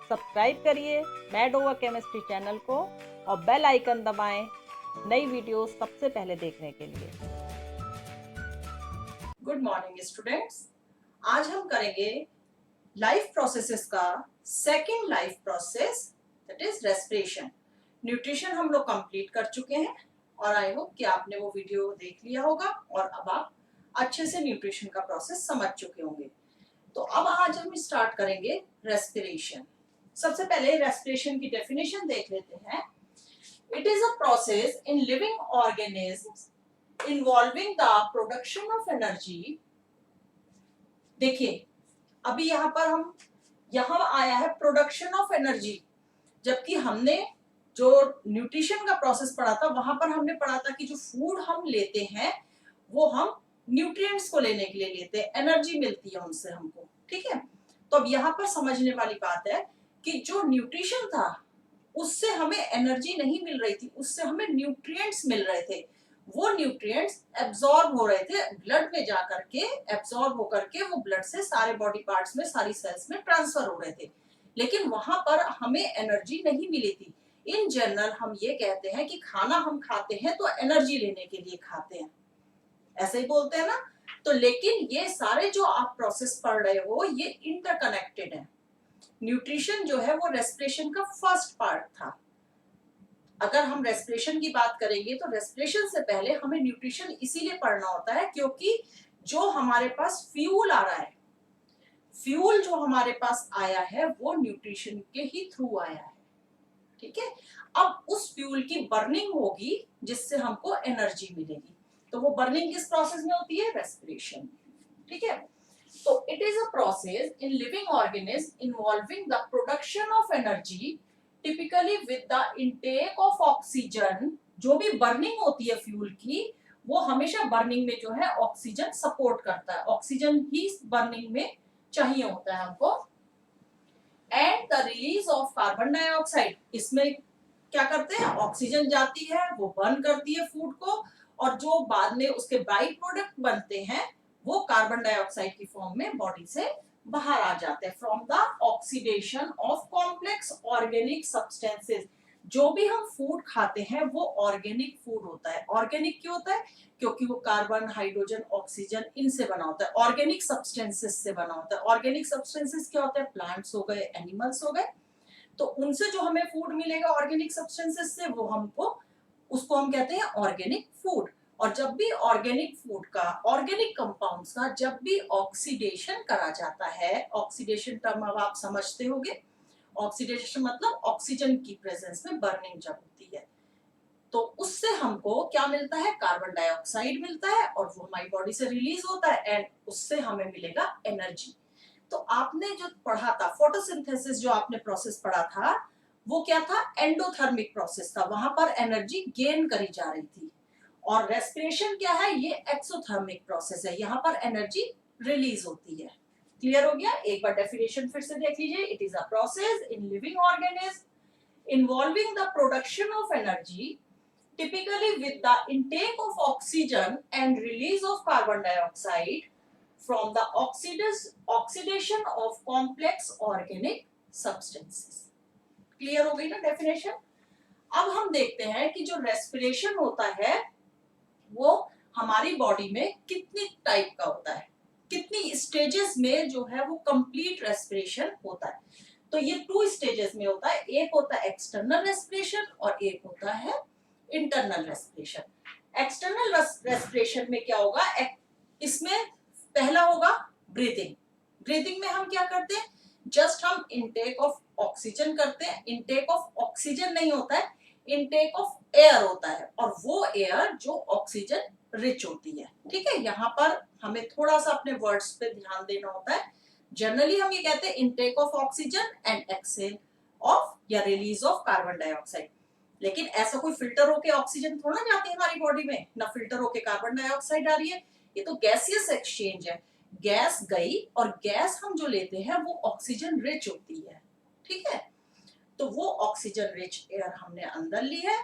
Subscribe करिए mad over chemistry channel को और बेल आइकन दबाएं नई वीडियोस सबसे पहले देखने के लिए। Good morning students. आज हम करेंगे लाइफ प्रोसेसेस का second life process that is respiration. Nutrition हम लोग कंप्लीट कर चुके हैं और आई होप कि आपने वो वीडियो देख लिया होगा और अब आप अच्छे से न्यूट्रिशन का प्रोसेस समझ चुके होंगे। तो अब आज हम स्टार्ट करेंगे रेस्पिरेशन। सबसे पहले रेस्पिरेशन की डेफिनेशन देख लेते हैं। It is a process in living organisms involving the production of energy. देखिए अभी यहाँ आया है प्रोडक्शन ऑफ एनर्जी, जबकि हमने जो न्यूट्रिशन का प्रोसेस पढ़ा था वहां पर हमने पढ़ा था कि जो फूड हम लेते हैं वो हम न्यूट्रिएंट्स को लेने के लिए लेते हैं, एनर्जी मिलती है उनसे हमको। ठीक है, तो अब यहाँ पर समझने वाली बात है कि जो न्यूट्रिशन था उससे हमें एनर्जी नहीं मिल रही थी, उससे हमें न्यूट्रिएंट्स मिल रहे थे। वो न्यूट्रिएंट्स एब्जॉर्ब हो रहे थे ब्लड में जाकर के, एब्जॉर्ब होकर के वो ब्लड से सारे बॉडी पार्ट्स में, सारी सेल्स में ट्रांसफर हो रहे थे, लेकिन वहां पर हमें एनर्जी नहीं मिली थी। इन जनरल हम ये कहते हैं कि खाना हम खाते हैं तो एनर्जी लेने के लिए खाते हैं, ऐसे ही बोलते हैं ना। तो लेकिन ये सारे जो आप प्रोसेस पढ़ रहे हो ये इंटरकनेक्टेड है। न्यूट्रिशन जो है वो रेस्पिरेशन का फर्स्ट पार्ट था। अगर हम रेस्पिरेशन की बात करेंगे तो रेस्पिरेशन से पहले हमें न्यूट्रिशन इसीलिए पढ़ना होता है क्योंकि जो हमारे पास फ्यूल आ रहा है, फ्यूल जो हमारे पास आया है वो न्यूट्रिशन के ही थ्रू आया है। ठीक है, अब उस फ्यूल की बर्निंग होगी जिससे हमको एनर्जी मिलेगी। तो वो बर्निंग किस प्रोसेस में होती है? रेस्पिरेशन। ठीक है, तो it is a process in living organism involving the production of energy typically with the intake of oxygen. जो भी बर्निंग होती है फ्यूल की वो हमेशा बर्निंग में जो है ऑक्सीजन सपोर्ट करता है, ऑक्सीजन ही बर्निंग में चाहिए होता है हमको। And the release of carbon dioxide, इसमें क्या करते हैं, ऑक्सीजन जाती है वो बर्न करती है फूड को, और जो बाद में उसके बाई प्रोडक्ट बनते हैं वो कार्बन डाइऑक्साइड की फॉर्म में बॉडी से बाहर आ जाते हैं from the oxidation of complex organic substances. जो भी हम फूड खाते हैं वो ऑर्गेनिक फूड होता है। ऑर्गेनिक क्यों होता है? क्योंकि वो कार्बन, हाइड्रोजन, ऑक्सीजन इनसे बना होता है, ऑर्गेनिक सब्सटेंसेस से बना होता है। ऑर्गेनिक सब्सटेंसेस क्या होते हैं? प्लांट्स हो गए, एनिमल्स हो गए। तो उनसे जो हमें फूड मिलेगा ऑर्गेनिक सब्सटेंसेस से, वो हमको, उसको हम कहते हैं ऑर्गेनिक फूड। और जब भी ऑर्गेनिक फूड का, ऑर्गेनिक कंपाउंड्स का जब भी ऑक्सीडेशन करा जाता है, ऑक्सीडेशन टर्म अब आप समझते होंगे। ऑक्सीडेशन मतलब ऑक्सीजन की प्रेजेंस में बर्निंग जब होती है तो उससे हमको क्या मिलता है? कार्बन डाइऑक्साइड मिलता है और वो हमारी बॉडी से रिलीज होता है एंड उससे हमें मिलेगा एनर्जी। तो आपने जो पढ़ा था फोटोसिंथेसिस, जो आपने प्रोसेस पढ़ा था वो क्या था? एंडोथर्मिक प्रोसेस था, वहां पर एनर्जी गेन करी जा रही थी। और रेस्पिरेशन क्या है? ये एक्सोथर्मिक प्रोसेस है, यहाँ पर एनर्जी रिलीज होती है। क्लियर हो गया? एक बार डेफिनेशन फिर से देख लीजिए। It is a process in living organism involving the production of energy typically with the intake of oxygen and release of carbon dioxide from the oxidation of complex organic substances। Clear हो गई ना definition? अब हम देखते हैं कि जो respiration होता है वो हमारी बॉडी में कितनी टाइप का होता है, कितनी स्टेजेस में जो है वो कंप्लीट रेस्पिरेशन होता है। तो ये 2 स्टेजेस में होता है, एक होता है एक्सटर्नल रेस्पिरेशन और एक होता है इंटरनल रेस्पिरेशन। एक्सटर्नल रेस्पिरेशन में क्या होगा? इसमें पहला होगा ब्रीथिंग। ब्रीथिंग में हम क्या करते हैं? जस्ट हम इनटेक ऑफ ऑक्सीजन करते हैं। इनटेक ऑफ ऑक्सीजन नहीं होता है, इनटेक ऑफ एयर होता है, और वो एयर जो ऑक्सीजन रिच होती है। ठीक है, यहाँ पर हमें थोड़ा सा अपने वर्ड्स पे ध्यान देना होता है। जनरली हम ये कहते हैं intake of oxygen and exhale of या रिलीज ऑफ कार्बन डाइऑक्साइड। लेकिन ऐसा कोई फिल्टर होके ऑक्सीजन थोड़ा ना जाती है हमारी बॉडी में, ना फिल्टर होके कार्बन डाइऑक्साइड आ रही है। ये तो गैसियस एक्सचेंज है, गैस गई और गैस हम जो लेते हैं वो ऑक्सीजन रिच होती है। ठीक है, तो वो ऑक्सीजन रिच एयर हमने अंदर ली है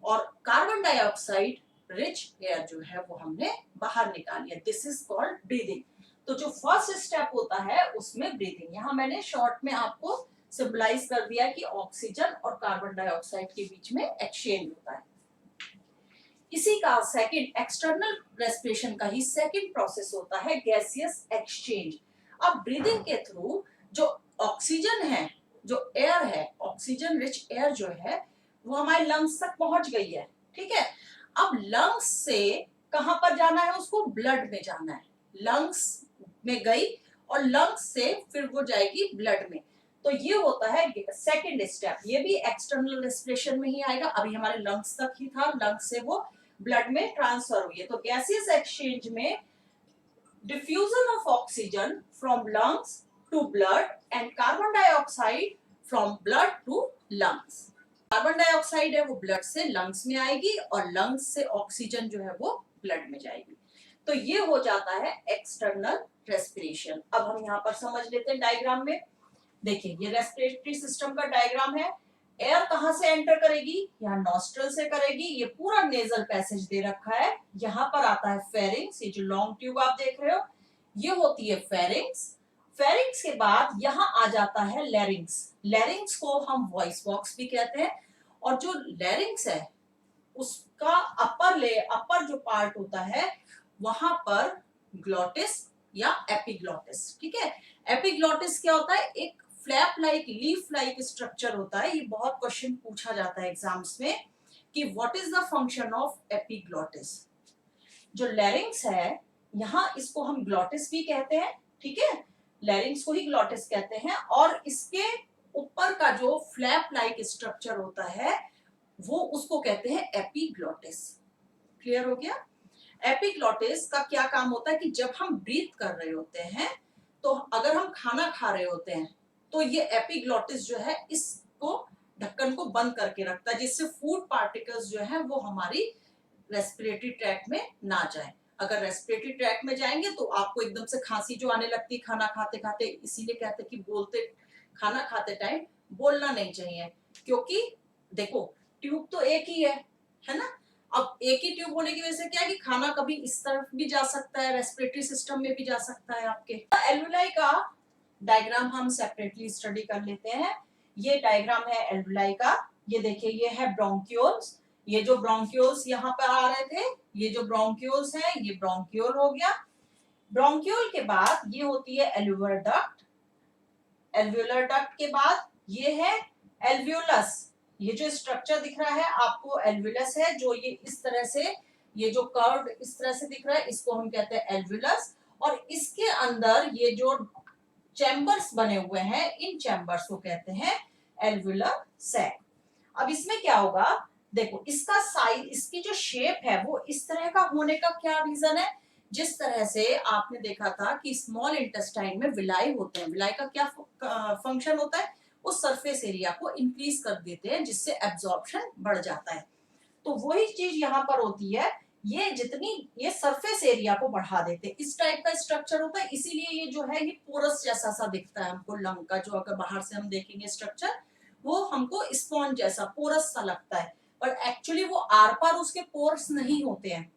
और कार्बन डाइऑक्साइड रिच एयर जो है वो हमने बाहर निकाली है। This is called breathing. तो जो फर्स्ट स्टेप होता है उसमें ब्रीदिंग, यहाँ मैंने शॉर्ट में आपको सिंबलाइज कर दिया कि ऑक्सीजन और कार्बन डाइऑक्साइड के बीच में एक्सचेंज होता है। इसी का सेकंड एक्सटर्नल रेस्पिरेशन का ही सेकंड प्रोसेस होता है गैसियस एक्सचेंज। अब ब्रीदिंग के थ्रू जो ऑक्सीजन है, जो एयर है, ऑक्सीजन रिच एयर जो है वो हमारे लंग्स तक पहुंच गई है, ठीक है। अब लंग्स से कहां पर जाना है, उसको ब्लड में जाना है। लंग्स में गई और लंग्स से फिर वो जाएगी ब्लड में। तो ये होता है सेकंड स्टेप, ये भी एक्सटर्नल रेस्पिरेशन में ही आएगा। अभी हमारे लंग्स तक ही था, लंग्स से वो ब्लड में ट्रांसफर हुई है। तो गैसियस एक्सचेंज में diffusion of oxygen from lungs to blood and carbon dioxide from blood to lungs. Carbon dioxide है वो ब्लड से लंग्स में आएगी और लंग्स से ऑक्सीजन जो है वो ब्लड में जाएगी। तो ये हो जाता है एक्सटर्नल रेस्पिरेशन। अब हम यहाँ पर समझ लेते हैं डायग्राम में। देखिए ये रेस्पिरेटरी सिस्टम का डायग्राम है। एयर कहां से एंटर करेगी, यहाँ नॉस्ट्रल से करेगी। ये पूरा नेजल पैसेज दे रखा है। यहाँ पर आता है फेरिंग्स, ये जो लॉन्ग ट्यूब आप देख रहे हो ये होती है फेरिंग्स। फेरिंग्स के बाद यहाँ आ जाता है लैरिंग्स। लैरिंग्स को हम वॉइस बॉक्स भी कहते हैं। और जो लैरिंग्स है उसका अपर जो पार्ट होता है वहां पर ग्लॉटिस या एपिग्लॉटिस, ठीक है। एपिग्लॉटिस क्या होता है, एक flap like, leaf like structure होता है। ये बहुत क्वेश्चन पूछा जाता है एग्जाम्स में कि what is the function of epiglottis. जो लैरिंग्स है यहाँ इसको हम ग्लॉटिस भी कहते हैं, ठीक है। लैरिंग्स को ही ग्लॉटिस कहते हैं। और इसके ऊपर का जो फ्लैप लाइक स्ट्रक्चर होता है वो उसको कहते हैं एपिग्लॉटिस। क्लियर हो गया। एपिग्लॉटिस का क्या काम होता है कि जब हम ब्रीथ कर रहे होते हैं तो अगर हम खाना खा रहे होते हैं तो ये एपिग्लॉटिस जो है इसको ढक्कन को बंद करके रखता है, जिससे फूड पार्टिकल्स जो है वो हमारी रेस्पिरेटरी ट्रैक्ट में ना जाए। अगर रेस्पिरेटरी ट्रैक्ट में जाएंगे तो आपको एकदम से खांसी जो आने लगती है खाना खाते खाते, इसीलिए कहते हैं कि खाना खाते टाइम बोलना नहीं चाहिए, क्योंकि देखो ट्यूब तो एक ही है ना। अब एक ही ट्यूब होने की वजह से क्या है कि खाना कभी इस तरफ भी जा सकता है, रेस्पिरेटरी सिस्टम में भी जा सकता है आपके। एल्वुलाई का डायग्राम हम सेपरेटली स्टडी कर लेते हैं। ये डायग्राम है एल्वुलाई का। ये देखिए ये है ब्रोंक्यूल्स। ये जो ब्रोंक्यूल्स यहाँ पर आ रहे थे, ये जो ब्रोंक्यूल्स है ये ब्रोंक्यूल हो गया। ब्रोंक्यूल के बाद ये होती है एल्वुलर डक्ट। एल्वुलर डक्ट के बाद ये है एल्वुलस। ये जो स्ट्रक्चर दिख रहा है आपको एल्वुलस है, जो ये इस तरह से, ये जो कर्व इस तरह से दिख रहा है इसको हम कहते हैं एल्वुलस। और इसके अंदर ये जो चैम्बर्स बने हुए हैं इन चैम्बर्स को कहते हैं एल्वुलर सैक। अब इसमें क्या होगा, देखो इसका साइज, इसकी जो शेप है वो इस तरह का होने का क्या रीजन है। जिस तरह से आपने देखा था कि स्मॉल इंटेस्टाइन में विलाई होते हैं, विलाई का क्या फंक्शन होता है, वो सरफेस एरिया को इंक्रीज कर देते हैं जिससे एब्जॉर्प्शन बढ़ जाता है। तो वही चीज यहाँ पर होती है, ये जितनी ये सरफेस एरिया को बढ़ा देते हैं, इस टाइप का स्ट्रक्चर होता है। इसीलिए ये जो है ये पोरस जैसा सा दिखता है हमको। लंग का जो अगर बाहर से हम देखेंगे स्ट्रक्चर वो हमको स्पॉन्ज जैसा पोरस सा लगता है, पर एक्चुअली वो आर पार उसके पोर्स नहीं होते हैं।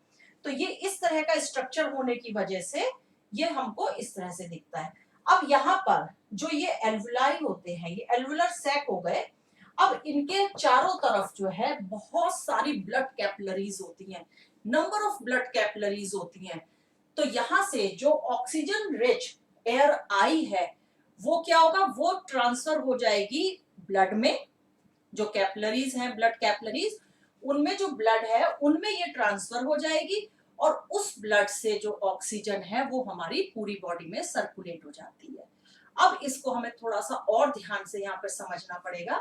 तो ये इस तरह का स्ट्रक्चर होने की वजह से ये हमको इस तरह से दिखता है। अब यहाँ पर जो ये एल्वुलाई होते हैं ये एल्वुलर सैक हो गए। अब इनके चारों तरफ जो है बहुत सारी ब्लड कैपिलरीज होती हैं, नंबर ऑफ ब्लड कैपिलरीज होती हैं। तो यहाँ से जो ऑक्सीजन रिच एयर आई है वो क्या होगा, वो ट्रांसफर हो जाएगी ब्लड में। जो कैपिलरीज हैं ब्लड कैपिलरीज, उनमें जो ब्लड है उनमें ये ट्रांसफर हो जाएगी और उस ब्लड से जो ऑक्सीजन है वो हमारी पूरी बॉडी में सर्कुलेट हो जाती है। अब इसको हमें थोड़ा सा और ध्यान से यहाँ पर समझना पड़ेगा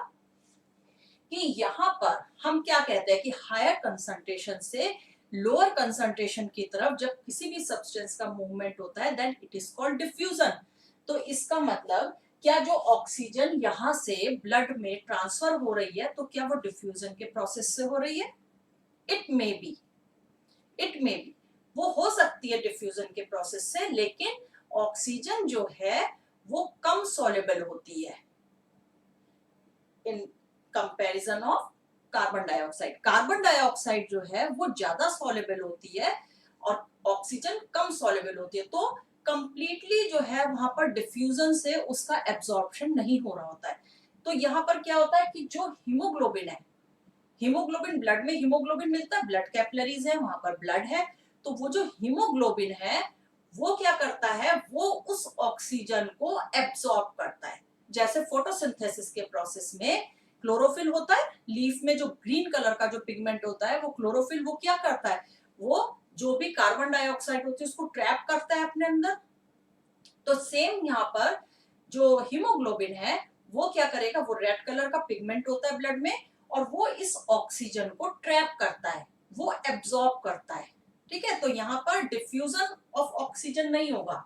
कि यहाँ पर हम क्या कहते हैं कि हायर कंसंट्रेशन से लोअर कंसंट्रेशन की तरफ जब किसी भी सब्सटेंस का मूवमेंट होता है then it is called diffusion. तो इसका मतलब क्या जो ऑक्सीजन यहाँ से ब्लड में ट्रांसफर हो रही है तो क्या वो डिफ्यूजन के प्रोसेस से हो रही है? इट मे बी वो हो सकती है डिफ्यूजन के प्रोसेस से, लेकिन ऑक्सीजन जो है वो कम सॉल्युबल होती है in comparison of carbon dioxide. Carbon dioxide जो है वो ज्यादा सॉल्युबल होती है और ऑक्सीजन कम सॉल्युबल होती है। तो कंप्लीटली जो है वहां पर डिफ्यूजन से उसका एब्जॉर्प्शन नहीं हो रहा होता है। तो यहाँ पर क्या होता है कि जो हीमोग्लोबिन है, हीमोग्लोबिन ब्लड में हीमोग्लोबिन मिलता है, ब्लड कैपिलरीज है, वहां पर ब्लड है, तो वो जो हीमोग्लोबिन है वो क्या करता है, वो उस ऑक्सीजन को एब्सॉर्ब करता है। जैसे फोटोसिंथेसिस के प्रोसेस में क्लोरोफिल होता है, लीफ में जो ग्रीन कलर का जो पिगमेंट होता है वो क्लोरोफिल, वो क्या करता है, वो जो भी कार्बन डाइऑक्साइड होती है उसको ट्रैप करता है अपने अंदर। तो सेम यहाँ पर जो हीमोग्लोबिन है वो क्या करेगा, वो रेड कलर का पिगमेंट होता है ब्लड में, और वो इस ऑक्सीजन को ट्रैप करता है, वो एब्सॉर्ब करता है। ठीक है, तो यहाँ पर डिफ्यूजन ऑफ ऑक्सीजन नहीं होगा,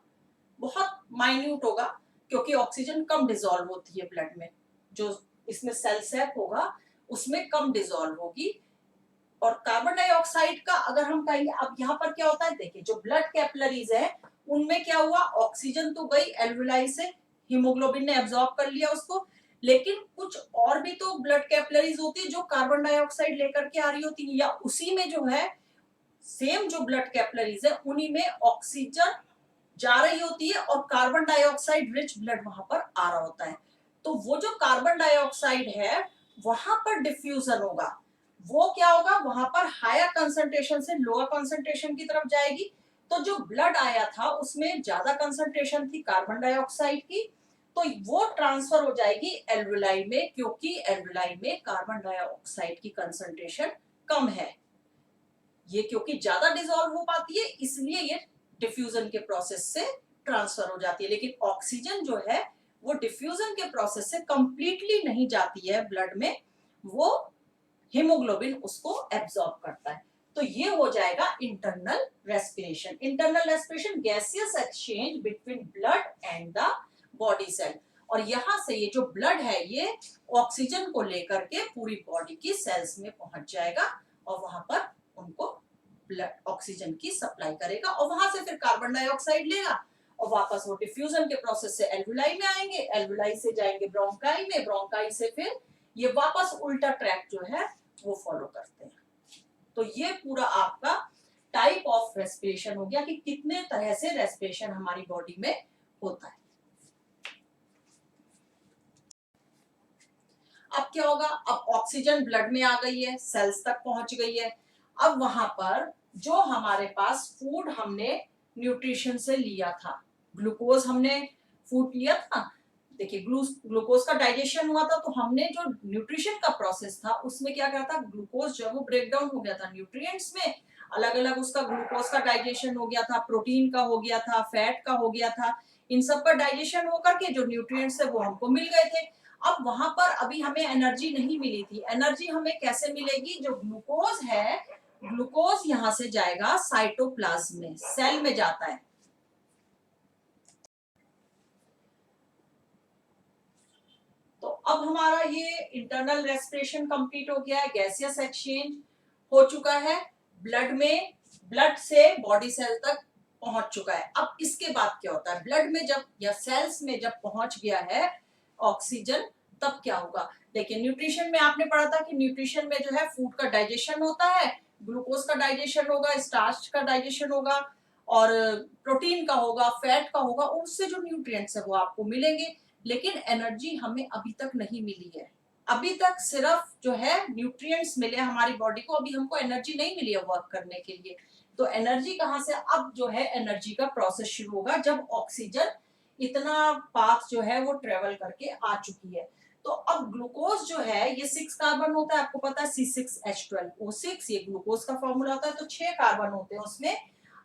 बहुत माइन्यूट होगा, क्योंकि ऑक्सीजन कम डिसॉल्व होती है ब्लड में, जो इसमें सेल सैप होगा उसमें कम डिसॉल्व होगी। और कार्बन डाइऑक्साइड का अगर हम कहेंगे, अब यहाँ पर क्या होता है, देखिए जो ब्लड कैपिलरीज है उनमें क्या हुआ, ऑक्सीजन तो गई एल्वेलाई से, हीमोग्लोबिन ने एब्सॉर्ब कर लिया उसको, लेकिन कुछ और भी तो ब्लड कैपिलरीज होती है जो कार्बन डाइऑक्साइड लेकर के आ रही होती है, या उसी में जो है सेम जो ब्लड कैपिलरीज है उन्हीं में ऑक्सीजन जा रही होती है और कार्बन डाइऑक्साइड रिच ब्लड वहां पर आ रहा होता है। तो वो जो कार्बन डाइऑक्साइड है वहां पर डिफ्यूजन होगा, वो क्या होगा, वहां पर हायर कंसंट्रेशन से लोअर कंसंट्रेशन की तरफ जाएगी। तो जो ब्लड आया था उसमें ज्यादा कंसंट्रेशन थी कार्बन डाइऑक्साइड की, तो वो ट्रांसफर हो जाएगी एल्वेलाई में, क्योंकि एल्वेलाई में कार्बन डाइऑक्साइड की कंसंट्रेशन कम है, ये क्योंकि ज्यादा डिसॉल्व हो पाती है इसलिए ये डिफ्यूजन के प्रोसेस से ट्रांसफर हो जाती है। लेकिन ऑक्सीजन जो है वो डिफ्यूजन के प्रोसेस से कंप्लीटली नहीं जाती है ब्लड में, वो हीमोग्लोबिन उसको एब्सॉर्ब करता है। तो ये हो जाएगा internal respiration. Internal respiration gaseous exchange between blood and the body cell, और यहां से ये जो ब्लड है ये ऑक्सीजन को लेकर के पूरी बॉडी की सेल्स में पहुंच जाएगा और वहां पर उनको ब्लड ऑक्सीजन की सप्लाई करेगा, और वहां से फिर कार्बन डाइऑक्साइड लेगा और वापस वो डिफ्यूजन के प्रोसेस से एल्वेलाई में आएंगे, एल्वेलाई से जाएंगे ब्रोंकाई में, ब्रोंकाई से फिर ये वापस उल्टा ट्रैक जो है वो फॉलो करते हैं। तो ये पूरा आपका टाइप ऑफ रेस्पिरेशन हो गया कि कितने तरह से रेस्पिरेशन हमारी बॉडी में होता है। अब क्या होगा, अब ऑक्सीजन ब्लड में आ गई है, सेल्स तक पहुंच गई है, अब वहां पर जो हमारे पास फूड हमने न्यूट्रिशन से लिया था, ग्लूकोज हमने फूड लिया था, देखिए ग्लूकोज का डाइजेशन हुआ था, तो हमने जो न्यूट्रिशन का प्रोसेस था उसमें क्या करा था, ग्लूकोज जो है वो ब्रेक डाउन हो गया था न्यूट्रिएंट्स में, अलग अलग उसका ग्लूकोज का डाइजेशन हो गया था, प्रोटीन का हो गया था, फैट का हो गया था, इन सब का डाइजेशन होकर के जो न्यूट्रिएंट्स है वो हमको मिल गए थे। अब वहां पर अभी हमें एनर्जी नहीं मिली थी, एनर्जी हमें कैसे मिलेगी, जो ग्लूकोज है, ग्लूकोज यहां से जाएगा साइटोप्लाज्म में, सेल में जाता है। तो अब हमारा ये इंटरनल रेस्पिरेशन कंप्लीट हो गया है, गैसियस एक्सचेंज हो चुका है ब्लड में, ब्लड से बॉडी सेल तक पहुंच चुका है। अब इसके बाद क्या होता है, ब्लड में जब या सेल्स में जब पहुंच गया है ऑक्सीजन, तब क्या होगा, देखिए न्यूट्रिशन में आपने पढ़ा था कि न्यूट्रिशन में जो है फूड का डाइजेशन होता है, ग्लूकोज का डाइजेशन होगा, स्टार्च का डाइजेशन होगा, और प्रोटीन का होगा, फैट का होगा, उससे जो न्यूट्रिएंट्स है वो आपको मिलेंगे। लेकिन एनर्जी हमें अभी तक नहीं मिली है, अभी तक सिर्फ जो है न्यूट्रिएंट्स मिले हमारी बॉडी को, अभी हमको एनर्जी नहीं मिली है वर्क करने के लिए। तो एनर्जी कहाँ से, अब जो है एनर्जी का प्रोसेस शुरू होगा जब ऑक्सीजन इतना पाथ जो है वो ट्रेवल करके आ चुकी है। तो अब ग्लूकोज जो है ये 6 कार्बन होता है, आपको पता है C6H12O6, ये ग्लूकोज का फॉर्मूला होता है, तो 6 कार्बन होते हैं उसमें।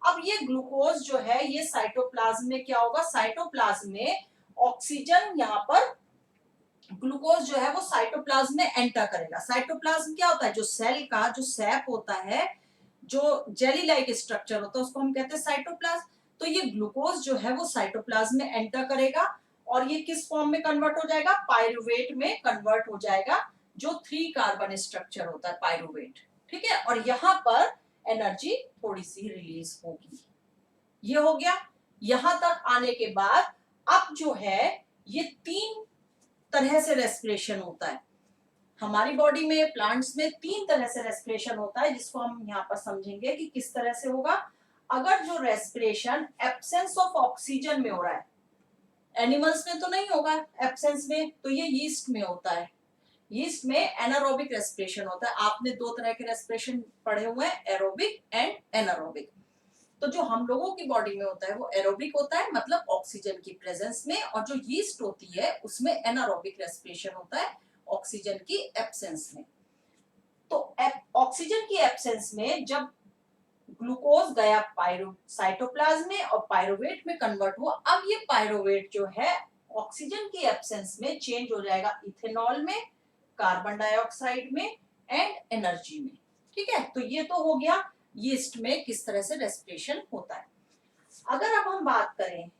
अब ये ग्लूकोज जो है ये साइटोप्लाज्म में क्या होगा, साइटोप्लाज्म में ऑक्सीजन यहाँ पर ग्लूकोज जो है वो साइटोप्लाज्म में एंटर करेगा। साइटोप्लाज्म क्या होता है, जो सेल का जो सैप होता है, जो जेली लाइक स्ट्रक्चर होता है उसको हम कहते हैं साइटोप्लाज्म। तो ये ग्लूकोज जो है वो साइटोप्लाज्म में एंटर करेगा और ये किस फॉर्म में कन्वर्ट हो जाएगा, पायरुवेट में कन्वर्ट हो जाएगा, जो 3 कार्बन स्ट्रक्चर होता है पायरुवेट। ठीक है, और यहाँ पर एनर्जी थोड़ी सी रिलीज होगी। ये हो गया, यहां तक आने के बाद अब जो है ये 3 तरह से रेस्पिरेशन होता है हमारी बॉडी में, प्लांट्स में 3 तरह से रेस्पिरेशन होता है, जिसको हम यहाँ पर समझेंगे कि किस तरह से होगा। अगर जो रेस्पिरेशन एब्सेंस ऑफ ऑक्सीजन में हो रहा है, एनिमल्स में तो नहीं होगा एब्सेंस में, तो ये यीस्ट में होता है। यीस्ट में एनारोबिक रेस्पिरेशन होता है। आपने दो तरह के रेस्पिरेशन पढ़े हुए हैं, एरोबिक एंड एनारोबिक। तो जो हम लोगों की बॉडी में होता है वो एरोबिक होता है, मतलब ऑक्सीजन की प्रेजेंस में, और जो यीस्ट होती है उसमें एनारोबिक रेस्पिरेशन होता है, ऑक्सीजन की एब्सेंस में। तो ऑक्सीजन की एब्सेंस में जब ग्लूकोज गया साइटोप्लाज्म में और पायरुवेट में कन्वर्ट हुआ, अब ये पायरुवेट जो है ऑक्सीजन की एब्सेंस में चेंज हो जाएगा इथेनॉल में, कार्बन डाइऑक्साइड में एंड एनर्जी में। ठीक है, तो ये तो हो गया यीस्ट में किस तरह से रेस्पिरेशन होता है। अगर अब हम बात करें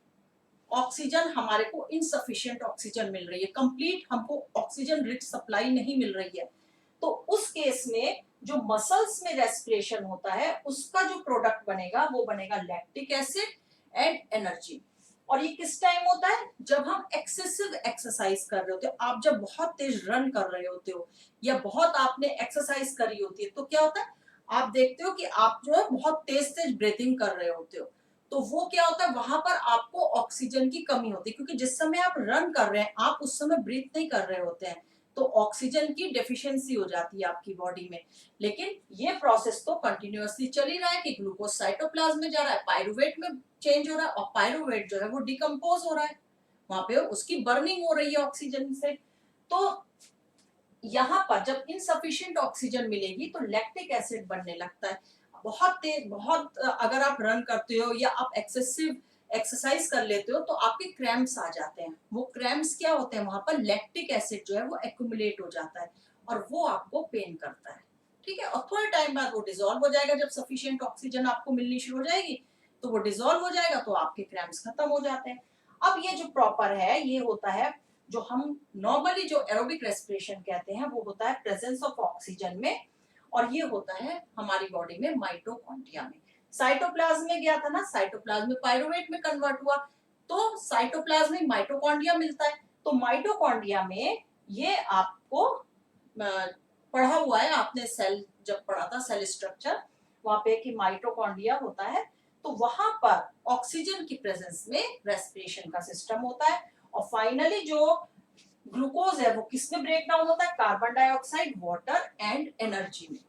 ऑक्सीजन, हमारे को इनसफिशिएंट ऑक्सीजन मिल रही है, कंप्लीट हमको ऑक्सीजन रिच सप्लाई नहीं मिल रही है, तो उस केस में जो मसल्स में रेस्पिरेशन होता है उसका जो प्रोडक्ट बनेगा वो बनेगा लैक्टिक एसिड एंड एनर्जी। और ये किस टाइम होता है? जब हम एक्सेसिव एक्सरसाइज कर रहे होते हो, आप जब बहुत तेज रन कर रहे होते हो या बहुत आपने एक्सरसाइज करी होती है, तो क्या होता है, आप देखते हो कि आप जो है बहुत तेज तेज ब्रीथिंग कर रहे होते हो, तो वो क्या होता है, वहां पर आपको ऑक्सीजन की कमी होती है, क्योंकि जिस समय आप रन कर रहे हैं आप उस समय ब्रीथ नहीं कर रहे होते हैं, तो ऑक्सीजन की डेफिशिएंसी हो जाती है आपकी बॉडी में। लेकिन ये प्रोसेस तो कंटिन्यूअसली चल ही रहा है कि ग्लूकोज साइटोप्लाज्म में जा रहा है, पायरुवेट में चेंज हो रहा है, और पायरुवेट जो है वो डिकम्पोज हो रहा है, वहां पे उसकी बर्निंग हो रही है ऑक्सीजन से। तो यहाँ पर जब इनसफिशिएंट ऑक्सीजन मिलेगी तो लैक्टिक एसिड बनने लगता है। बहुत तेज, बहुत अगर आप रन करते हो या आप एक्सेसिव एक्सरसाइज कर लेते हो तो आपके क्रैम्प्स आ जाते हैं। वो क्रैम्प्स क्या होते हैं, वहां पर लैक्टिक एसिड जो है वो एक्यूमुलेट हो जाता है और वो आपको पेन करता है। ठीक है, और थोड़े टाइम बाद वो डिसॉल्व हो जाएगा, जब सफिशिएंट ऑक्सीजन आपको मिलनी शुरू हो जाएगी तो वो डिसॉल्व हो जाएगा, तो आपके क्रैम्प्स खत्म हो जाते हैं। अब ये जो प्रॉपर है ये होता है, जो हम नॉर्मली जो एरोबिक रेस्पिरेशन कहते हैं वो होता है प्रेजेंस ऑफ ऑक्सीजन में, और ये होता है हमारी बॉडी में माइटोकॉन्ड्रिया में। साइटोप्लाज्म में गया था ना, साइटोप्लाज्म में पायरुवेट में कन्वर्ट हुआ, तो साइटोप्लाज्म में माइटोकॉन्ड्रिया मिलता है। तो माइटोकॉन्ड्रिया में ये आपको पढ़ा हुआ है आपने, सेल जब पढ़ा था सेल स्ट्रक्चर, वहां पे कि माइटोकॉन्ड्रिया होता है, तो वहां पर ऑक्सीजन की प्रेजेंस में रेस्पिरेशन का सिस्टम होता है। और फाइनली जो ग्लूकोज है वो किसमें ब्रेक डाउन होता है, carbon dioxide, water and energy में।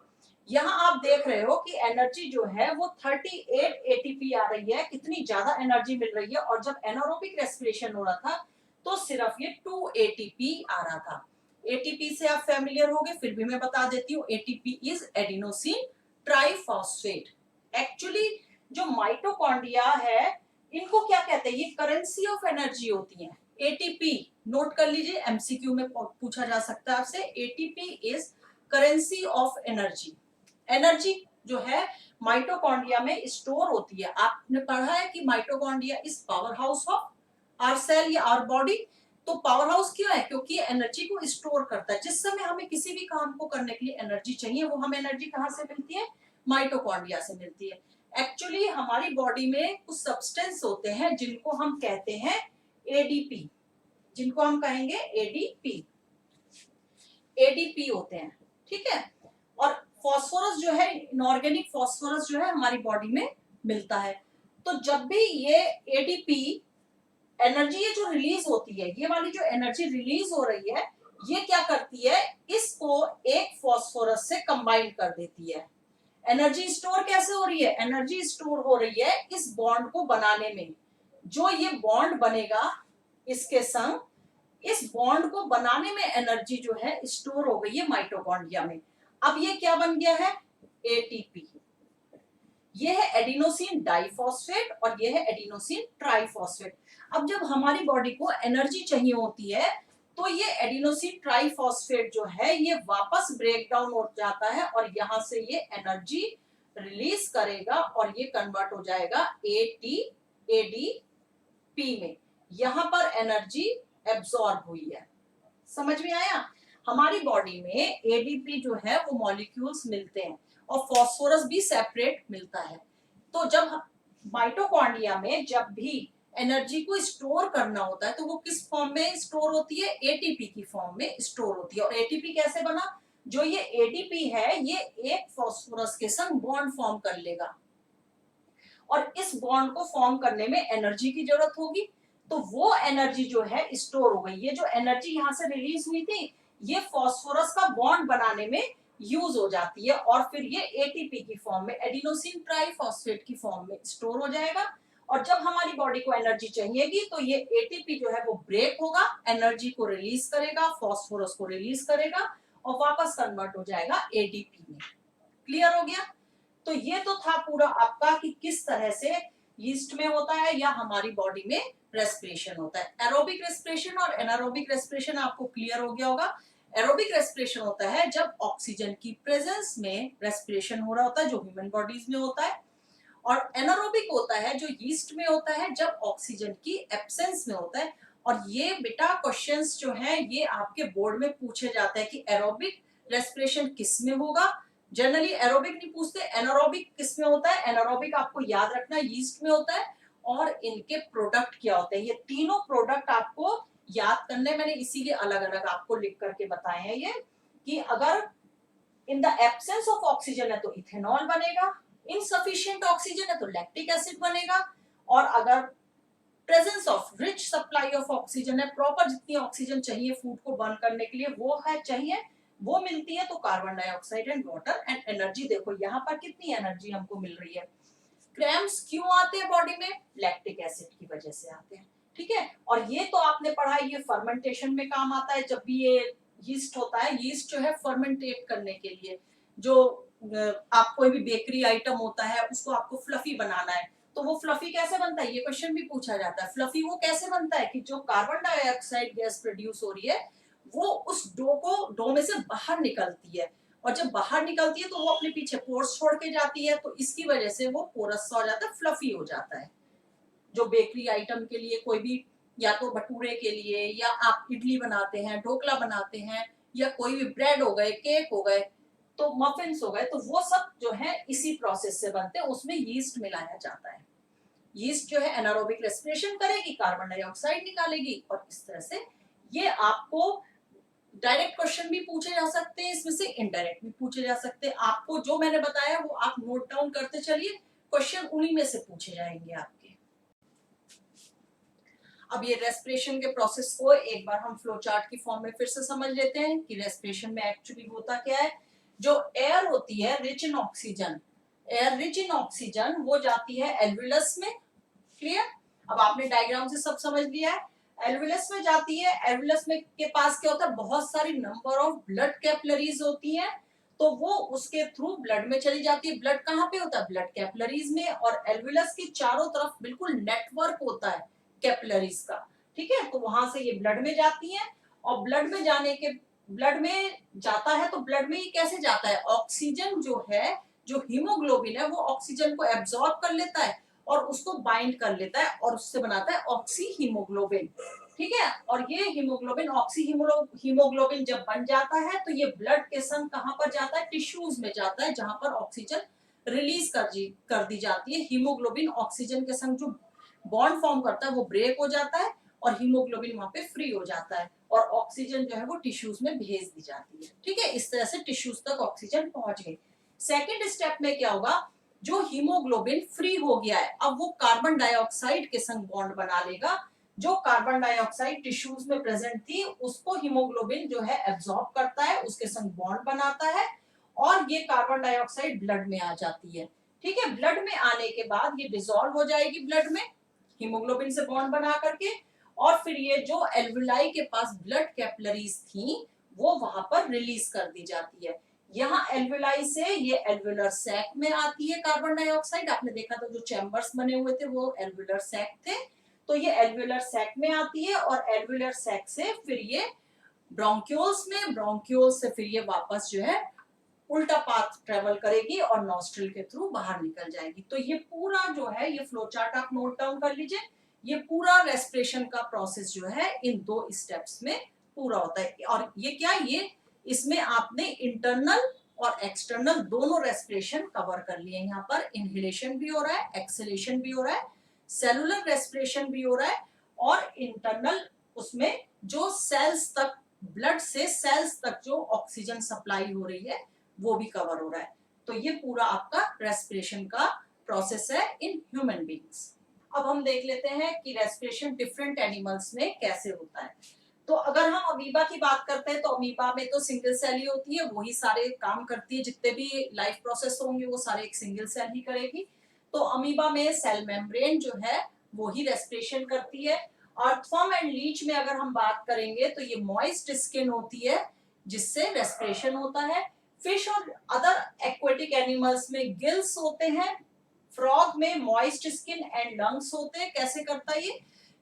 यहाँ आप देख रहे हो कि एनर्जी जो है वो 38 एटीपी आ रही है, कितनी ज्यादा एनर्जी मिल रही है। और जब एनारोबिक रेस्पिरेशन हो रहा था तो सिर्फ ये 2 एटीपी आ रहा था। एटीपी से आप फेमिलियर हो गए, फिर भी मैं बता देती हूँ, ATP is adenosine triphosphate. Actually जो माइटोकॉन्ड्रिया है इनको क्या कहते हैं, ये करेंसी ऑफ एनर्जी होती है। एटीपी नोट कर लीजिए, एमसीक्यू में पूछा जा सकता है आपसे, ATP is currency of energy. Energy जो है माइटोकॉन्ड्रिया में स्टोर होती है। आपने पढ़ा है कि mitochondria is power house of our cell या आवर बॉडी। तो पावर हाउस क्यों है, क्योंकि एनर्जी को स्टोर करता है। जिस समय हमें किसी भी काम को करने के लिए एनर्जी चाहिए, वो हमें एनर्जी कहाँ से मिलती है, माइटोकॉन्ड्रिया से मिलती है। एक्चुअली हमारी बॉडी में कुछ सब्सटेंस होते हैं जिनको हम कहते हैं एडीपी, जिनको हम कहेंगे एडीपी, एडीपी होते हैं। ठीक है, और फास्फोरस जो है, इनऑर्गेनिक फास्फोरस जो है हमारी बॉडी में मिलता है। तो जब भी ये एडीपी एनर्जी ये जो रिलीज होती है, ये वाली जो एनर्जी रिलीज हो रही है, ये क्या करती है, इसको एक फास्फोरस से कंबाइन कर देती है। एनर्जी स्टोर कैसे हो रही है, एनर्जी स्टोर हो रही है इस बॉन्ड को बनाने में। जो ये बॉन्ड बनेगा इसके संग, इस बॉन्ड को बनाने में एनर्जी जो है स्टोर हो गई है माइटोकॉन्ड्रिया में। अब ये क्या बन गया है, एटीपी। ये है एडिनोसिन डाइफॉस्फेट और ये है एडिनोसिन ट्राइफॉस्फेट। अब जब हमारी बॉडी को एनर्जी चाहिए होती है तो ये एडिनोसिन ट्राइफॉस्फेट जो है ये वापस ब्रेक डाउन हो जाता है और यहां से ये एनर्जी रिलीज करेगा और ये कन्वर्ट हो जाएगा एडीपी में। यहां पर एनर्जी एब्सॉर्ब हुई है। समझ में आया? हमारी बॉडी में एडीपी जो है वो मॉलिक्यूल्स मिलते हैं और फास्फोरस भी सेपरेट मिलता है। तो जब माइटोकॉन्ड्रिया में जब भी एनर्जी को स्टोर करना होता है तो वो किस फॉर्म में स्टोर होती है, एटीपी की फॉर्म में स्टोर होती है। और एटीपी कैसे बना, जो ये एडीपी है ये एक फास्फोरस के संग बॉन्ड फॉर्म कर लेगा और इस बॉन्ड को फॉर्म करने में एनर्जी की जरूरत होगी। तो वो एनर्जी जो है स्टोर हो गई। ये जो एनर्जी यहाँ से रिलीज हुई थी, ये फास्फोरस का बॉन्ड बनाने में यूज हो जाती है और फिर ये एटीपी की फॉर्म में, एडिनोसिन ट्राइफॉस्फेट की फॉर्म में स्टोर हो जाएगा। और जब हमारी बॉडी को एनर्जी चाहिएगी तो ये एटीपी जो है वो ब्रेक होगा, एनर्जी को रिलीज करेगा, फास्फोरस को रिलीज करेगा और वापस कन्वर्ट हो जाएगा एडीपी में। क्लियर हो गया? तो ये तो था पूरा आपका कि किस तरह से यीस्ट में होता है या हमारी बॉडी में रेस्पिरेशन होता है। एरोबिक रेस्पिरेशन और एनारोबिक रेस्पिरेशन आपको क्लियर हो गया होगा। एरोबिक रेस्पिरेशन होता है जब ऑक्सीजन की प्रेजेंस में रेस्पिरेशन हो रहा होता है, जो ह्यूमन बॉडीज में होता है। और एनारोबिक होता है जो यीस्ट में होता है जब ऑक्सीजन की एब्सेंस में होता है। और ये बेटा क्वेश्चंस जो हैं ये आपके बोर्ड में पूछे जाते हैं कि एरोबिक रेस्पिरेशन किस में होगा। जनरली एरोबिक नहीं पूछते, एनारोबिक किस में होता है। एनारोबिक आपको याद रखना यीस्ट में होता है। और इनके प्रोडक्ट क्या होते हैं, ये तीनों प्रोडक्ट आपको याद करने, मैंने इसीलिए अलग अलग आपको लिख करके बताए हैं ये, कि अगर in the absence of oxygen है तो इथेनॉल बनेगा, इनसफिशिएंट ऑक्सीजन है तो लैक्टिक एसिड बनेगा, और अगर presence of rich supply of oxygen है, प्रॉपर जितनी ऑक्सीजन चाहिए फूड को बर्न करने के लिए वो है चाहिए, वो मिलती है तो carbon dioxide and water and energy. देखो यहाँ पर कितनी एनर्जी हमको मिल रही है। क्रैम्प्स क्यों आते हैं बॉडी में? लैक्टिक एसिड की वजह से आते हैं। ठीक है, और ये तो आपने पढ़ा है, ये फर्मेंटेशन में काम आता है। जब भी ये यीस्ट होता है, यीस्ट जो है फर्मेंटेट करने के लिए, जो आप कोई भी बेकरी आइटम होता है उसको आपको फ्लफी बनाना है, तो वो फ्लफी कैसे बनता है, ये क्वेश्चन भी पूछा जाता है। फ्लफी वो कैसे बनता है कि जो कार्बन डाइऑक्साइड गैस प्रोड्यूस हो रही है वो उस डो में से बाहर निकलती है, और जब बाहर निकलती है तो वो अपने पीछे पोर्स छोड़ के जाती है, तो इसकी वजह से वो पोरस सा हो जाता है, फ्लफी हो जाता है। जो बेकरी आइटम के लिए कोई भी, या तो भटूरे के लिए, या आप इडली बनाते हैं, ढोकला बनाते हैं, या कोई भी ब्रेड हो गए, केक हो गए, तो मफिन्स हो गए, तो वो सब जो है इसी प्रोसेस से बनते हैं, उसमें यीस्ट मिलाया जाता है। यीस्ट जो है एनारोबिक रेस्पिरेशन करेगी, कार्बन डाइऑक्साइड निकालेगी, और इस तरह से ये आपको डायरेक्ट क्वेश्चन भी पूछे जा सकते हैं, इसमें से इनडायरेक्ट भी पूछे जा सकते हैं। आपको जो मैंने बताया वो आप नोट डाउन करते चलिए, क्वेश्चन उन्हीं में से पूछे जाएंगे आपके। अब ये रेस्पिरेशन के प्रोसेस को एक बार हम फ्लो चार्ट की फॉर्म में फिर से समझ लेते हैं कि रेस्पिरेशन में एक्चुअली होता क्या है। जो एयर होती है rich in oxygen, air rich in oxygen वो जाती है एल्वियलस में। क्लियर? अब आपने डायग्राम से सब समझ लिया है। एल्वियलस में जाती है, एल्वियलस में के पास क्या होता है, बहुत सारी नंबर ऑफ ब्लड कैपिलरीज होती हैं, तो वो उसके थ्रू ब्लड में चली जाती है। ब्लड कहाँ पे होता है? ब्लड कैपिलरीज में। और एल्वियलस के चारों तरफ बिल्कुल नेटवर्क होता है कैपिलरीज का। ठीक है, तो वहां से ये ब्लड में जाती है, और ब्लड में जाने के, ब्लड में जाता है तो ब्लड में ये कैसे जाता है, ऑक्सीजन जो है, जो हीमोग्लोबिन है वो ऑक्सीजन को एब्सॉर्ब कर लेता है और उसको बाइंड कर लेता है और उससे बनाता है ऑक्सी हीमोग्लोबिन। ठीक है, और ये हीमोग्लोबिन, ऑक्सी हीमोग्लोबिन जब बन जाता है तो ये ब्लड के संग कहां पर जाता है, टिश्यूज में जाता है, जहां पर ऑक्सीजन रिलीज कर दी जाती है। हीमोग्लोबिन ऑक्सीजन के संग जो बॉन्ड फॉर्म करता है वो ब्रेक हो जाता है और हीमोग्लोबिन वहां पे फ्री हो जाता है, और ऑक्सीजन जो है वो टिश्यूज में भेज दी जाती है। ठीक है, इस तरह से टिश्यूज तक ऑक्सीजन पहुंच गई। सेकेंड स्टेप में क्या होगा, जो हीमोग्लोबिन फ्री हो गया है अब वो कार्बन डाइऑक्साइड के संग बॉन्ड बना लेगा। जो कार्बन डाइऑक्साइड टिश्यूज में प्रेजेंट थी उसको हीमोग्लोबिन जो है एब्सॉर्ब करता है, उसके संग बॉन्ड बनाता है, और ये कार्बन डाइऑक्साइड ब्लड में आ जाती है। ठीक है, ब्लड में आने के बाद ये डिसॉल्व हो जाएगी ब्लड में हीमोग्लोबिन से बॉन्ड बना करके, और फिर ये जो एल्वुलाई के पास ब्लड कैपिलरीज थी वो वहां पर रिलीज कर दी जाती है। यहाँ एल्वुलाई से ये एल्वुलर सैक में आती है कार्बन डाइऑक्साइड, आपने देखा था जो चैम्बर्स बने हुए थे वो एल्वुलर सैक थे, तो ये एल्वुलर सैक में आती है, और एल्वुलर सैक से फिर ये ब्रोंक्यूल्स में, ब्रोंक्यूल्स से फिर ये वापस जो है उल्टा पाथ ट्रेवल करेगी और नॉस्ट्रिल के थ्रू बाहर निकल जाएगी। तो ये पूरा जो है ये फ्लो चार्ट आप नोट डाउन कर लीजिए। ये पूरा रेस्पिरेशन का प्रोसेस जो है इन दो स्टेप्स में पूरा होता है। और ये क्या, ये इसमें आपने इंटरनल और एक्सटर्नल दोनों रेस्पिरेशन कवर कर लिए। यहाँ पर इनहेलेशन भी हो रहा है, एक्सहेलेशन भी हो रहा है, सेलुलर रेस्पिरेशन भी हो रहा है, और इंटरनल उसमें जो सेल्स तक, ब्लड से सेल्स तक जो ऑक्सीजन सप्लाई हो रही है वो भी कवर हो रहा है। तो ये पूरा आपका रेस्पिरेशन का प्रोसेस है इन ह्यूमन बीइंग्स। अब हम देख लेते हैं कि रेस्पिरेशन डिफरेंट एनिमल्स में कैसे होता है। तो अगर हम अमीबा की बात करते हैं तो अमीबा में तो सिंगल सेल ही होती है, वही सारे काम करती है, जितने भी लाइफ प्रोसेस होंगे वो सारे एक सिंगल सेल ही करेगी। तो अमीबा में सेल मेम्ब्रेन जो है वो ही रेस्पिरेशन करती है। अर्थवर्म एंड लीच में अगर हम बात करेंगे तो ये मॉइस्ट स्किन होती है जिससे रेस्पिरेशन होता है। फिश और अदर एक्वेटिक एनिमल्स में गिल्स होते हैं। फ्रॉग में मॉइस्ट स्किन एंड लंग्स होते हैं। कैसे करता है ये?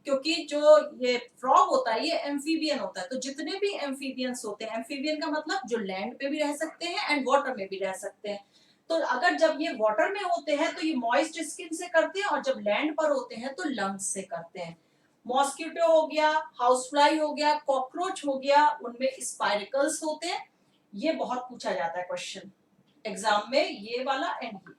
क्योंकि जो ये फ्रॉग होता है ये एम्फीबियन होता है। तो जितने भी एम्फीबियंस होते हैं, एम्फीबियन का मतलब जो लैंड पे भी रह सकते हैं एंड वाटर में भी रह सकते हैं। तो अगर जब ये वाटर में होते हैं तो ये मॉइस्ट स्किन से करते हैं, और जब लैंड पर होते हैं तो लंग्स से करते हैं। मॉस्किटो हो गया, हाउस फ्लाई हो गया, कॉकरोच हो गया, उनमें स्पाइरिकल्स होते हैं। ये बहुत पूछा जाता है क्वेश्चन एग्जाम में, ये वाला एंड ये।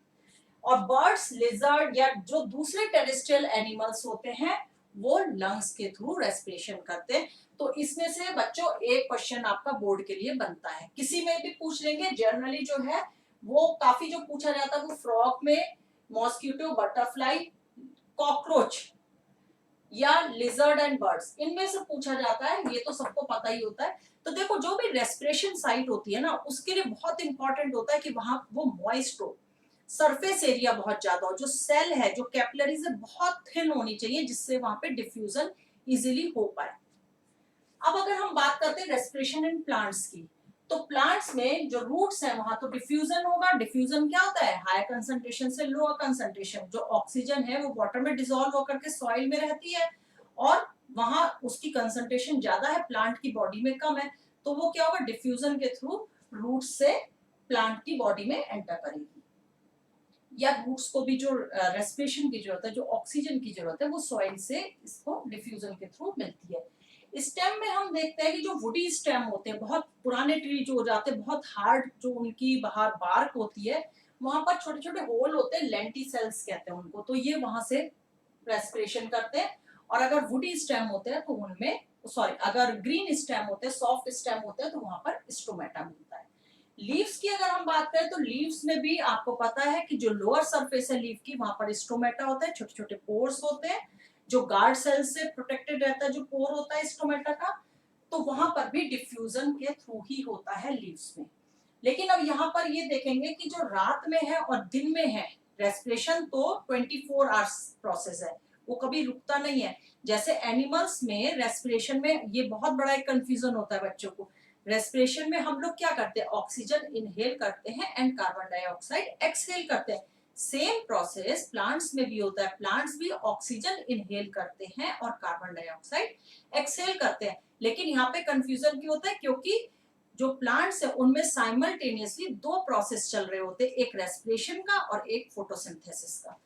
और बर्ड्स, लिजर्ड या जो दूसरे टेरेस्ट्रियल एनिमल्स होते हैं वो लंग्स के थ्रू रेस्पिरेशन करते हैं। तो इसमें से बच्चों एक क्वेश्चन आपका बोर्ड के लिए बनता है, किसी में भी पूछ लेंगे। जर्नली जो है वो काफी जो पूछा जाता है वो फ्रॉग में, मॉस्किटो, बटरफ्लाई, कॉकरोच या लिजर्ड एंड बर्ड्स, इनमें से पूछा जाता है। ये तो सबको पता ही होता है। तो देखो जो भी रेस्पिरेशन साइट होती है ना, उसके लिए बहुत इंपॉर्टेंट होता है कि वहां वो मॉइस्ट हो, सरफेस एरिया बहुत ज्यादा हो, जो सेल है, जो कैपिलरीज है, बहुत थिन होनी चाहिए जिससे वहां पे डिफ्यूजन इजीली हो पाए। अब अगर हम बात करते हैं रेस्पिरेशन इन प्लांट्स की, तो प्लांट्स में जो रूट्स है वहां तो डिफ्यूजन होगा। डिफ्यूजन क्या होता है? हायर कंसंट्रेशन से लोअर कंसंट्रेशन। जो ऑक्सीजन है वो वाटर में डिसॉल्व होकर के सॉइल में रहती है, और वहां उसकी कंसंट्रेशन ज्यादा है, प्लांट की बॉडी में कम है। तो वो क्या होगा? डिफ्यूजन के थ्रू रूट से प्लांट की बॉडी में एंटर करेगी। या रूट्स को भी जो रेस्पिरेशन की जरूरत है, जो ऑक्सीजन की जरूरत है, वो सॉइल से इसको डिफ्यूजन के थ्रू मिलती है। स्टेम में हम देखते हैं कि जो वुडी स्टेम होते हैं, बहुत पुराने ट्री जो हो जाते हैं, बहुत हार्ड जो उनकी बाहर बार्क होती है, वहां पर छोटे छोटे होल होते हैं, लेंटिसेल्स कहते हैं उनको। तो ये वहां से रेस्पिरेशन करते हैं। और अगर वुडी स्टेम होते हैं तो उनमें, सॉरी, अगर ग्रीन स्टेम होते हैं, सॉफ्ट स्टेम होते हैं, तो वहां पर स्टोमेटा मिलता है। लीव्स की अगर हम बात करें तो लीव्स में भी आपको पता है कि जो लोअर सरफेस है लीफ की, वहां पर स्टोमेटा होता है, छोटे छोटे पोर्स होते हैं, जो गार्ड सेल से प्रोटेक्टेड रहता है, जो पोर होता है स्टोमेटा का। तो वहां पर भी डिफ्यूजन के थ्रू ही होता है लीव्स में। लेकिन अब यहाँ पर ये देखेंगे कि जो रात में है और दिन में है रेस्पिरेशन, तो 24 आवर्स प्रोसेस है, वो कभी रुकता नहीं है। जैसे एनिमल्स में रेस्पिरेशन में ये बहुत बड़ा एक कंफ्यूजन होता है बच्चों को। रेस्पिरेशन में हम लोग क्या करते हैं? ऑक्सीजन इनहेल करते हैं एंड कार्बन डाइऑक्साइड एक्सहेल करते हैं। सेम प्रोसेस प्लांट्स में भी होता है। प्लांट्स भी ऑक्सीजन इनहेल करते हैं और कार्बन डाइऑक्साइड एक्सहेल करते हैं। लेकिन यहाँ पे कंफ्यूजन क्यों होता है? क्योंकि जो प्लांट्स है उनमें साइमल्टेनियसली दो प्रोसेस चल रहे होते हैं, एक रेस्पिरेशन का और एक फोटोसिंथेसिस का।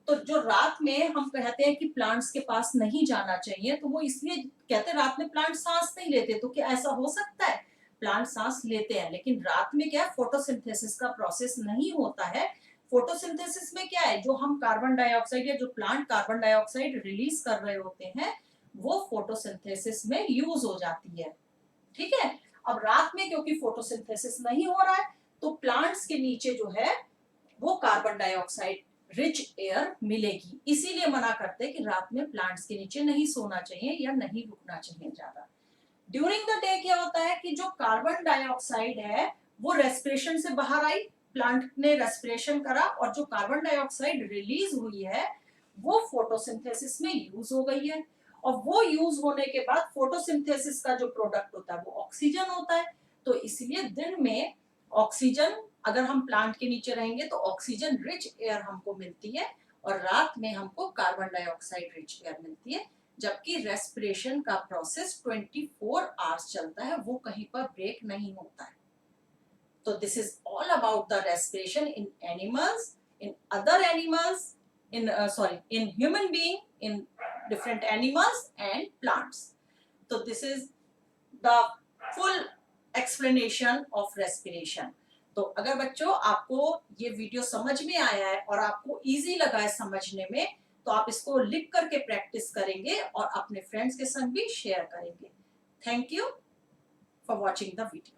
तो जो रात में हम कहते हैं कि प्लांट्स के पास नहीं जाना चाहिए, तो वो इसलिए कहते हैं रात में प्लांट सांस नहीं लेते। तो क्या ऐसा हो सकता है? प्लांट सांस लेते हैं, लेकिन रात में क्या है? फोटोसिंथेसिस का प्रोसेस नहीं होता है। फोटोसिंथेसिस में क्या है? जो हम कार्बन डाइऑक्साइड या जो प्लांट कार्बन डाइऑक्साइड रिलीज कर रहे होते हैं, वो फोटोसिंथेसिस में यूज हो जाती है। ठीक है। अब रात में क्योंकि फोटोसिंथेसिस नहीं हो रहा है, तो प्लांट्स के नीचे जो है वो कार्बन डाइऑक्साइड रिच एयर मिलेगी। इसीलिए मना करते हैं कि रात में प्लांट्स के नीचे नहीं सोना चाहिए या नहीं रुकना चाहिए ज्यादा। ड्यूरिंग द डे क्या होता है कि जो कार्बन डाइऑक्साइड है वो रेस्पिरेशन से बाहर आई, प्लांट ने रेस्पिरेशन करा, और जो कार्बन डाइऑक्साइड रिलीज हुई है वो फोटोसिंथेसिस में यूज हो गई है। और वो यूज होने के बाद फोटोसिंथेसिस का जो प्रोडक्ट होता है वो ऑक्सीजन होता है। तो इसलिए दिन में ऑक्सीजन, अगर हम प्लांट के नीचे रहेंगे तो ऑक्सीजन रिच एयर हमको मिलती है, और रात में हमको कार्बन डाइऑक्साइड रिच एयर मिलती है। जबकि रेस्पिरेशन का प्रोसेस 24 आवर्स चलता है, वो कहीं पर ब्रेक नहीं होता है। तो this is all about the respiration in animals, in other animals, in human being, in different animals and plants. So this is the full explanation of respiration. तो अगर बच्चों आपको ये वीडियो समझ में आया है और आपको इजी लगा है समझने में, तो आप इसको लिख करके प्रैक्टिस करेंगे और अपने फ्रेंड्स के संग भी शेयर करेंगे। Thank you for watching the video.